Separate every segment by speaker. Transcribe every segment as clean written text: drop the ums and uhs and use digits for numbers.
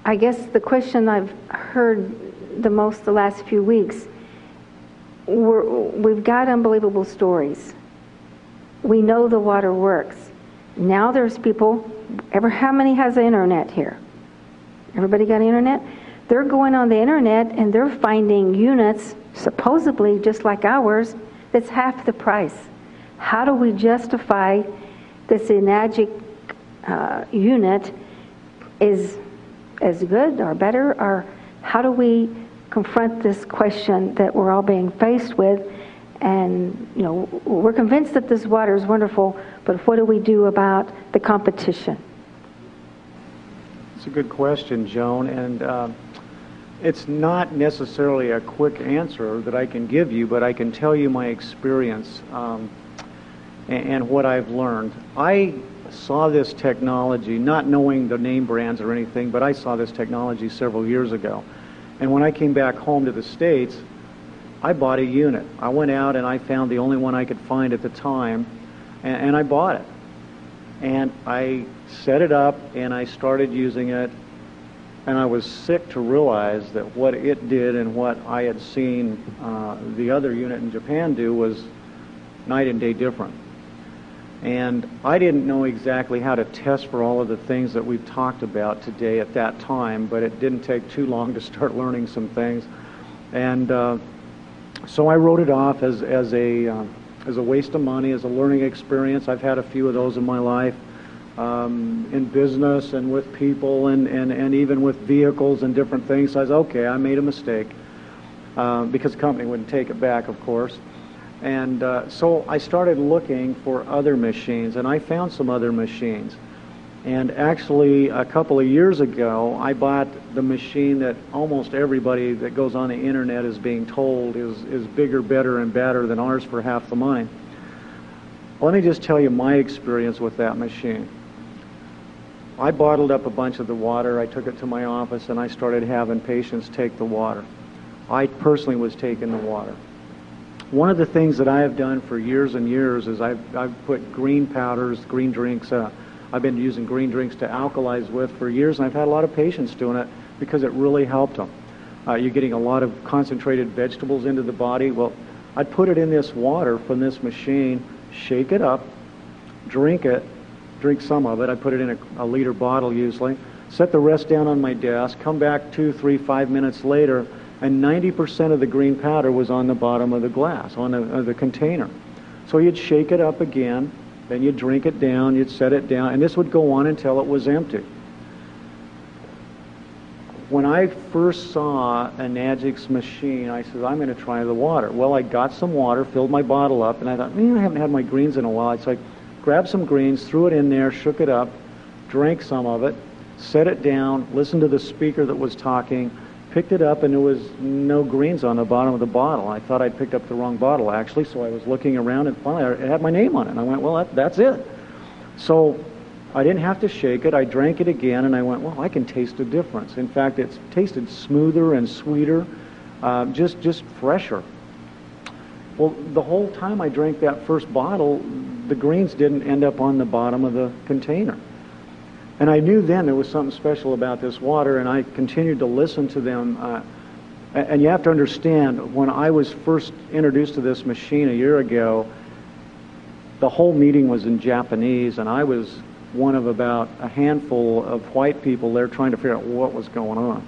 Speaker 1: I guess the question I've heard the most the last few weeks, we've got unbelievable stories. We know the water works. Now there's people, how many has the internet here? Everybody got internet? They're going on the internet and they're finding units, supposedly just like ours, that's half the price. How do we justify this enagic unit is as good or better? Or how do we confront this question that we're all being faced with? And, you know, we're convinced that this water is wonderful, but what do we do about the competition?
Speaker 2: It's a good question, Joan, and it's not necessarily a quick answer that I can give you, but I can tell you my experience and what I've learned. I saw this technology, not knowing the name brands or anything, but I saw this technology several years ago. And when I came back home to the States, I bought a unit. I went out and I found the only one I could find at the time, and I bought it. And I set it up and I started using it, and I was sick to realize that what it did and what I had seen the other unit in Japan do was night and day different. And I didn't know exactly how to test for all of the things that we've talked about today at that time, but it didn't take too long to start learning some things. And so I wrote it off as a waste of money, as a learning experience. I've had a few of those in my life, in business and with people and even with vehicles and different things. So I was, okay, I made a mistake, because the company wouldn't take it back, of course. And so I started looking for other machines, and I found some other machines. And actually, a couple of years ago, I bought the machine that almost everybody that goes on the internet is being told is bigger, better, and better than ours for half the money. Let me just tell you my experience with that machine. I bottled up a bunch of the water, I took it to my office, and I started having patients take the water. I personally was taking the water. One of the things that I have done for years and years is I've put green powders, green drinks, I've been using green drinks to alkalize with for years, and I've had a lot of patients doing it because it really helped them. You're getting a lot of concentrated vegetables into the body. Well, I'd put it in this water from this machine, shake it up, drink some of it. I put it in a liter bottle usually, set the rest down on my desk, come back 2, 3, 5 minutes later, and 90% of the green powder was on the bottom of the glass, on the container. So you'd shake it up again, then you'd drink it down, you'd set it down, and this would go on until it was empty. When I first saw Enagic's machine, I said, I'm going to try the water. Well, I got some water, filled my bottle up, and I thought, I haven't had my greens in a while. So I grabbed some greens, threw it in there, shook it up, drank some of it, set it down, listened to the speaker that was talking, picked it up, and there was no greens on the bottom of the bottle. I thought I'd picked up the wrong bottle, actually, so I was looking around, and finally it had my name on it. And I went, well, that's it. So I didn't have to shake it. I drank it again, and I went, well, I can taste a difference. In fact, it's tasted smoother and sweeter, just fresher. Well, the whole time I drank that first bottle, the greens didn't end up on the bottom of the container. And I knew then there was something special about this water, and I continued to listen to them. And you have to understand, when I was first introduced to this machine a year ago, the whole meeting was in Japanese, and I was one of about a handful of white people there trying to figure out what was going on.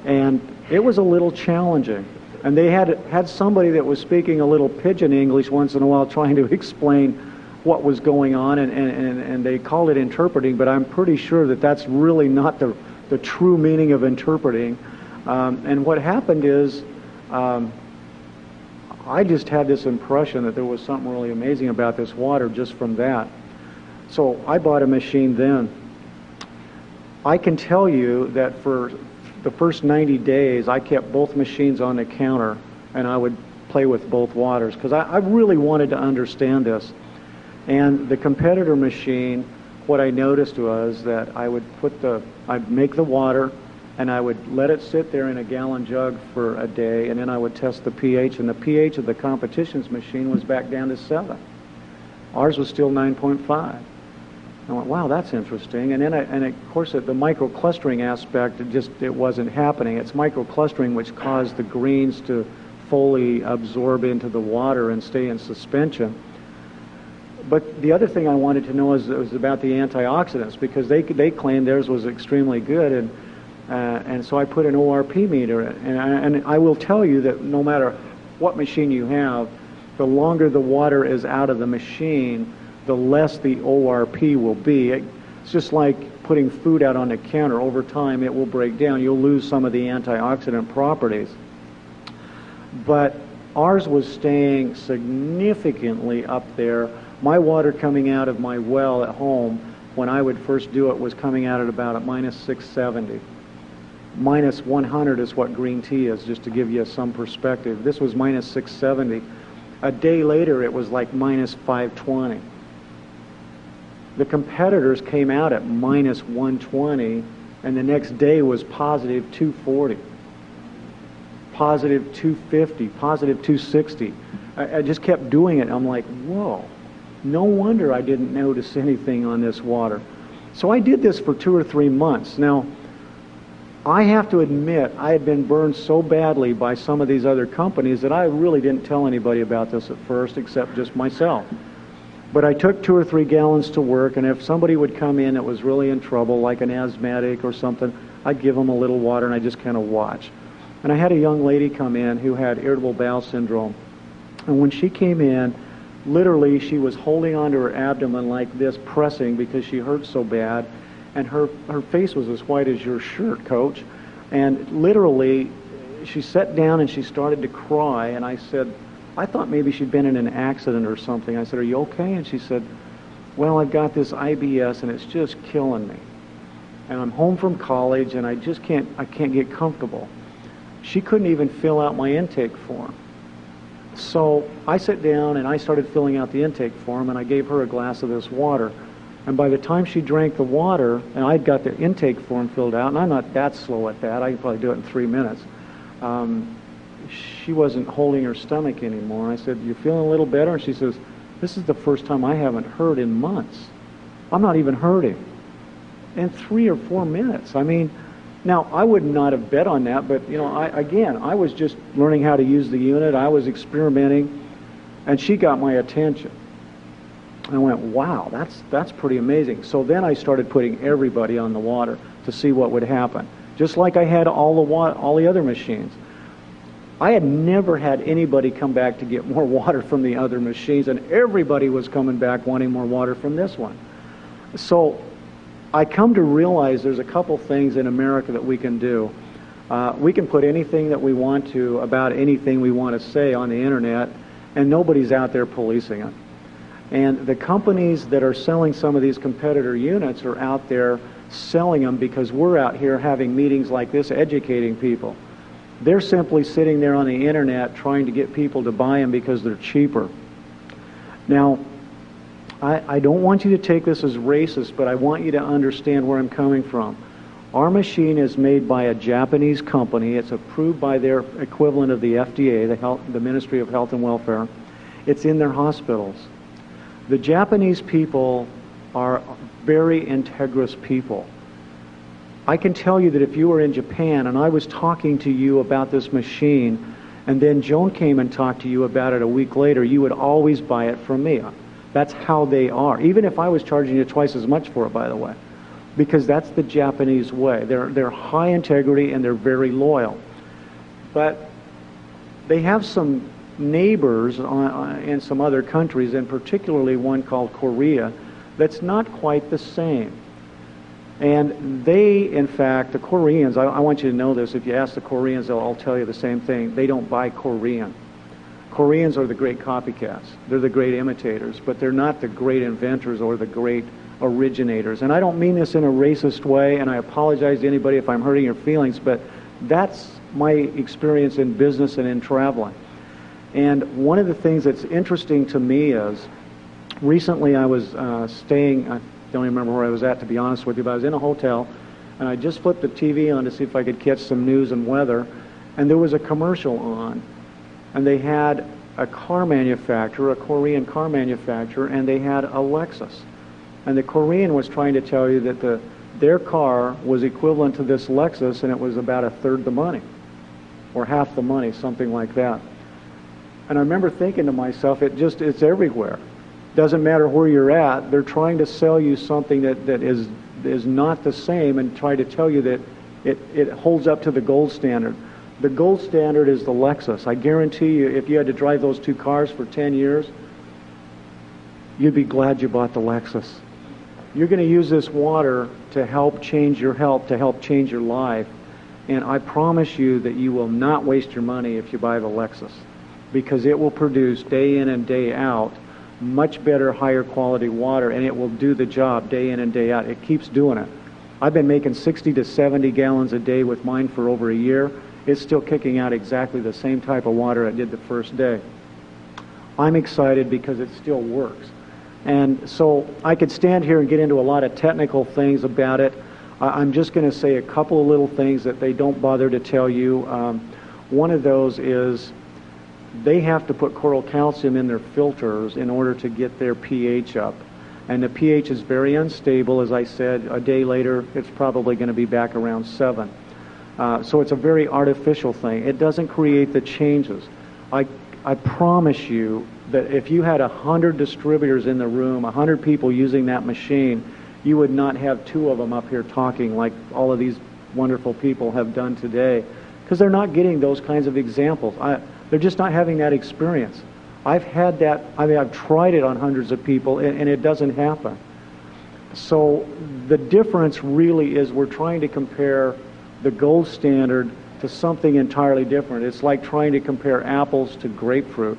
Speaker 2: And it was a little challenging. And they had somebody that was speaking a little pidgin English once in a while trying to explain what was going on, and they called it interpreting, but I'm pretty sure that that's really not the true meaning of interpreting. And what happened is I just had this impression that there was something really amazing about this water just from that. So I bought a machine then. I can tell you that for the first 90 days I kept both machines on the counter, and I would play with both waters because I really wanted to understand this. And the competitor machine, what I noticed was that I'd make the water, and I would let it sit there in a gallon jug for a day, and then I would test the pH, and the pH of the competition's machine was back down to 7. Ours was still 9.5. I went, wow, that's interesting. And then, of course, the microclustering aspect, it wasn't happening. It's microclustering which caused the greens to fully absorb into the water and stay in suspension. But the other thing I wanted to know was about the antioxidants, because they claimed theirs was extremely good, and so I put an ORP meter in. And I will tell you that no matter what machine you have, the longer the water is out of the machine, the less the ORP will be. It's just like putting food out on the counter. Over time, it will break down. You'll lose some of the antioxidant properties. But ours was staying significantly up there. My water coming out of my well at home, when I would first do it, was coming out at about at minus 670. Minus 100 is what green tea is, just to give you some perspective. This was minus 670. A day later, it was like minus 520. The competitors came out at minus 120, and the next day was positive 240, positive 250, positive 260. I just kept doing it. I'm like, whoa, no wonder I didn't notice anything on this water. So I did this for 2 or 3 months. Now, I have to admit, I had been burned so badly by some of these other companies that I really didn't tell anybody about this at first, except just myself. But I took 2 or 3 gallons to work, and if somebody would come in that was really in trouble, like an asthmatic or something, I'd give them a little water and I'd just kind of watch. And I had a young lady come in who had irritable bowel syndrome. And when she came in, literally she was holding onto her abdomen like this, pressing because she hurt so bad. And her face was as white as your shirt, Coach. And literally, she sat down and she started to cry. And I said, I thought maybe she'd been in an accident or something. I said, are you okay? And she said, well, I've got this IBS and it's just killing me. And I'm home from college and I can't get comfortable. She couldn't even fill out my intake form. So I sat down and I started filling out the intake form, and I gave her a glass of this water. And by the time she drank the water, and I'd got the intake form filled out, and I'm not that slow at that, I can probably do it in 3 minutes, she wasn't holding her stomach anymore. I said, you feeling a little better? And she says, this is the first time I haven't heard in months. I'm not even hurting. In 3 or 4 minutes. I mean, now, I would not have bet on that, but, you know, I was just learning how to use the unit. I was experimenting, and she got my attention. I went, wow, that's pretty amazing. So then I started putting everybody on the water to see what would happen, just like I had all the other machines. I had never had anybody come back to get more water from the other machines, and everybody was coming back wanting more water from this one. So I come to realize there's a couple things in America that we can do. We can put anything that we want to about anything we want to say on the internet, and nobody's out there policing it. And the companies that are selling some of these competitor units are out there selling them because we're out here having meetings like this, educating people. They're simply sitting there on the internet trying to get people to buy them because they're cheaper. Now, I don't want you to take this as racist, but I want you to understand where I'm coming from. Our machine is made by a Japanese company. It's approved by their equivalent of the FDA, the Ministry of Health and Welfare. It's in their hospitals. The Japanese people are very integrous people. I can tell you that if you were in Japan and I was talking to you about this machine, and then Joan came and talked to you about it a week later, you would always buy it from me. That's how they are. Even if I was charging you twice as much for it, by the way, because that's the Japanese way. They're high integrity and they're very loyal. But they have some neighbors in some other countries, and particularly one called Korea, that's not quite the same. And they, in fact, the Koreans, I want you to know this, if you ask the Koreans, they'll all tell you the same thing. They don't buy Korean. Koreans are the great copycats. They're the great imitators, but they're not the great inventors or the great originators. And I don't mean this in a racist way, and I apologize to anybody if I'm hurting your feelings, but that's my experience in business and in traveling. And one of the things that's interesting to me is, recently I was staying, I don't even remember where I was at, to be honest with you, but I was in a hotel, and I just flipped the TV on to see if I could catch some news and weather, and there was a commercial on. And they had a car manufacturer, a Korean car manufacturer, and they had a Lexus. And the Korean was trying to tell you that their car was equivalent to this Lexus, and it was about a third the money, or half the money, something like that. And I remember thinking to myself, it's everywhere. Doesn't matter where you're at, they're trying to sell you something that is not the same, and try to tell you that it holds up to the gold standard. The gold standard is the Lexus. I guarantee you, if you had to drive those two cars for 10 years, you'd be glad you bought the Lexus. You're going to use this water to help change your health, to help change your life. And I promise you that you will not waste your money if you buy the Lexus, because it will produce day in and day out much better, higher quality water, and it will do the job day in and day out. It keeps doing it. I've been making 60 to 70 gallons a day with mine for over a year. It's still kicking out exactly the same type of water it did the first day. I'm excited because it still works. And so I could stand here and get into a lot of technical things about it. I'm just going to say a couple of little things that they don't bother to tell you. One of those is they have to put coral calcium in their filters in order to get their pH up. And the pH is very unstable. As I said, a day later, it's probably going to be back around 7. So it's a very artificial thing. It doesn't create the changes. I promise you that if you had 100 distributors in the room, 100 people using that machine, you would not have 2 of them up here talking like all of these wonderful people have done today, because they're not getting those kinds of examples. They're just not having that experience. I've had that. I mean, I've tried it on hundreds of people, and it doesn't happen. So the difference really is we're trying to compare the gold standard to something entirely different. It's like trying to compare apples to grapefruit.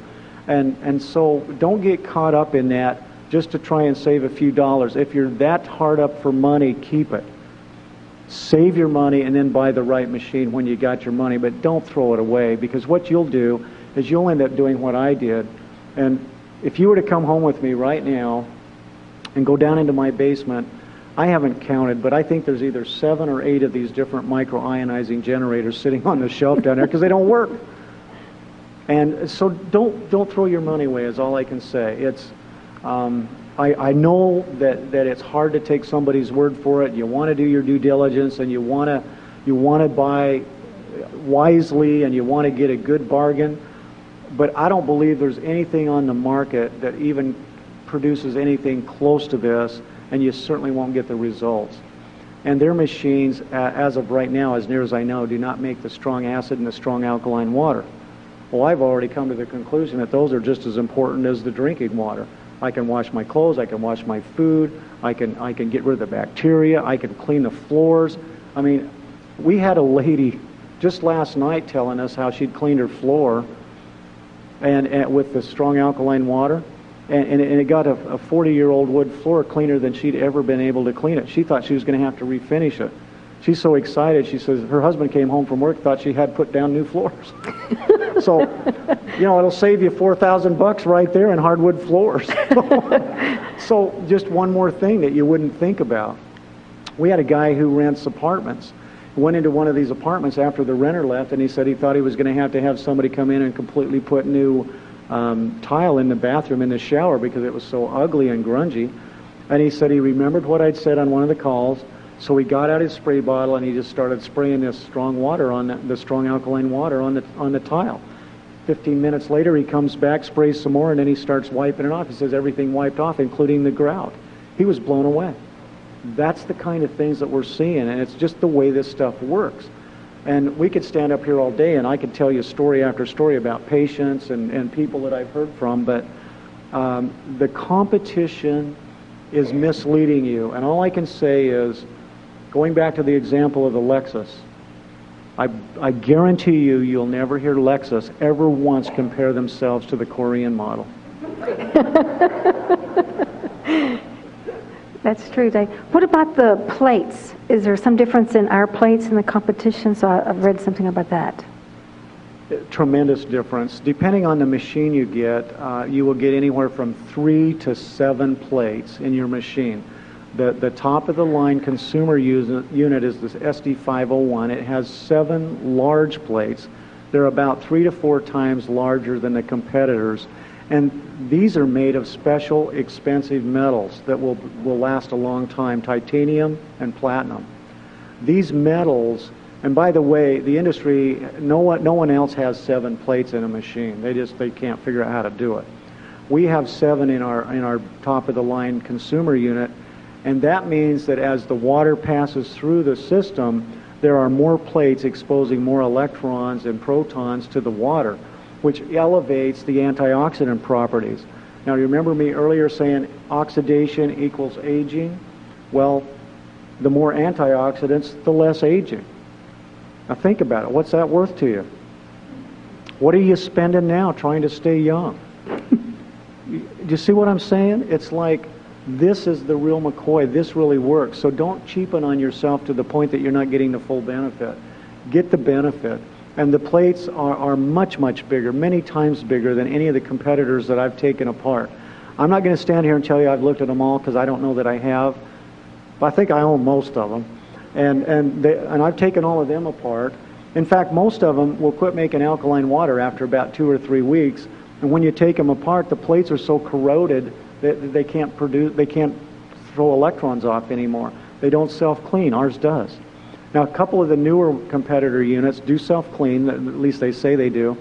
Speaker 2: And so don't get caught up in that just to try and save a few dollars. If you're that hard up for money, keep it. Save your money and then buy the right machine when you got your money, but don't throw it away, because what you'll do is you'll end up doing what I did. And if you were to come home with me right now and go down into my basement, I haven't counted, but I think there's either 7 or 8 of these different micro-ionizing generators sitting on the shelf down there because they don't work. And so don't throw your money away is all I can say. It's I know that it's hard to take somebody's word for it. You want to do your due diligence, and you want to buy wisely, and you want to get a good bargain. But I don't believe there's anything on the market that even produces anything close to this, and you certainly won't get the results. And their machines, as of right now, as near as I know, do not make the strong acid and the strong alkaline water. Well, I've already come to the conclusion that those are just as important as the drinking water. I can wash my clothes, I can wash my food, I can get rid of the bacteria, I can clean the floors. I mean, we had a lady just last night telling us how she'd cleaned her floor and with the strong alkaline water, and it got a 40-year-old wood floor cleaner than she'd ever been able to clean it. She thought she was going to have to refinish it. She's so excited. She says her husband came home from work, thought she had put down new floors. So, you know, it'll save you $4,000 right there in hardwood floors. So just one more thing that you wouldn't think about. We had a guy who rents apartments. He went into one of these apartments after the renter left, and he said he thought he was going to have somebody come in and completely put new tile in the bathroom in the shower because it was so ugly and grungy. And he said he remembered what I'd said on one of the calls, so he got out his spray bottle and he just started spraying this strong water on the strong alkaline water on the tile. 15 minutes later, he comes back, sprays some more, and then he starts wiping it off. He says everything wiped off, including the grout. He was blown away. That's the kind of things that we're seeing, and it's just the way this stuff works. And we could stand up here all day, and I could tell you story after story about patients and people that I've heard from, but the competition is misleading you. And all I can say is, going back to the example of the Lexus, I guarantee you'll never hear Lexus ever once compare themselves to the Korean model.
Speaker 1: That's true, Dave. What about the plates? Is there some difference in our plates and the competition? So I've read something about that.
Speaker 2: Tremendous difference. Depending on the machine you get, you will get anywhere from 3 to 7 plates in your machine. The top of the line consumer unit is this SD501. It has 7 large plates. They're about 3 to 4 times larger than the competitors. And these are made of special, expensive metals that will last a long time, titanium and platinum. These metals, and by the way, the industry, no one else has 7 plates in a machine. They can't figure out how to do it. We have 7 in our top of the line consumer unit, and that means that as the water passes through the system, there are more plates exposing more electrons and protons to the water, which elevates the antioxidant properties. Now, you remember me earlier saying oxidation equals aging? Well, the more antioxidants, the less aging. Now think about it. What's that worth to you? What are you spending now trying to stay young? Do you see what I'm saying? It's like, this is the real McCoy. This really works. So don't cheapen on yourself to the point that you're not getting the full benefit. Get the benefit. And the plates are much, much bigger, many times bigger than any of the competitors that I've taken apart. I'm not going to stand here and tell you I've looked at them all, because I don't know that I have. But I think I own most of them. And I've taken all of them apart. In fact, most of them will quit making alkaline water after about 2 or 3 weeks. And when you take them apart, the plates are so corroded that they can't throw electrons off anymore. They don't self-clean. Ours does. Now, a couple of the newer competitor units do self-clean, at least they say they do.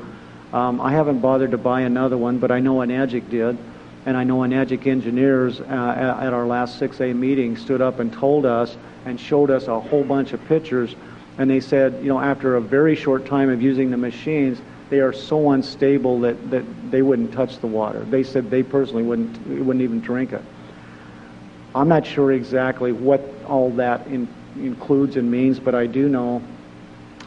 Speaker 2: I haven't bothered to buy another one, but I know Enagic did. And I know Enagic engineers at our last 6A meeting stood up and told us and showed us a whole bunch of pictures. And they said, you know, after a very short time of using the machines, they are so unstable that they wouldn't touch the water. They said they personally wouldn't even drink it. I'm not sure exactly what all that includes and means, but I do know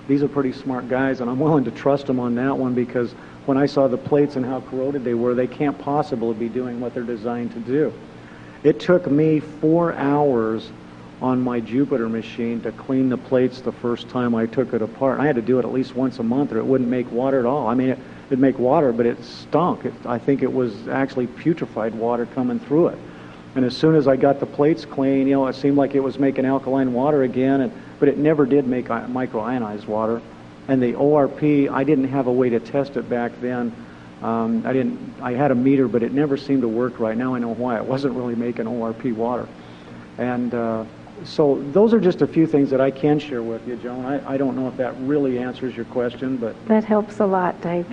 Speaker 2: these are pretty smart guys, and I'm willing to trust them on that one, because when I saw the plates and how corroded they were, they can't possibly be doing what they're designed to do. It took me 4 hours on my Jupiter machine to clean the plates the first time I took it apart. I had to do it at least once a month, or it wouldn't make water at all. I mean, it'd make water, but it stunk. I think it was actually putrefied water coming through it. And as soon as I got the plates clean, you know, it seemed like it was making alkaline water again, but it never did make microionized water. And the ORP, I didn't have a way to test it back then. I had a meter, but it never seemed to work right. Now I know why. It wasn't really making ORP water. And so those are just a few things that I can share with you, Joan. I don't know if that really answers your question, but
Speaker 1: that helps a lot, Dave.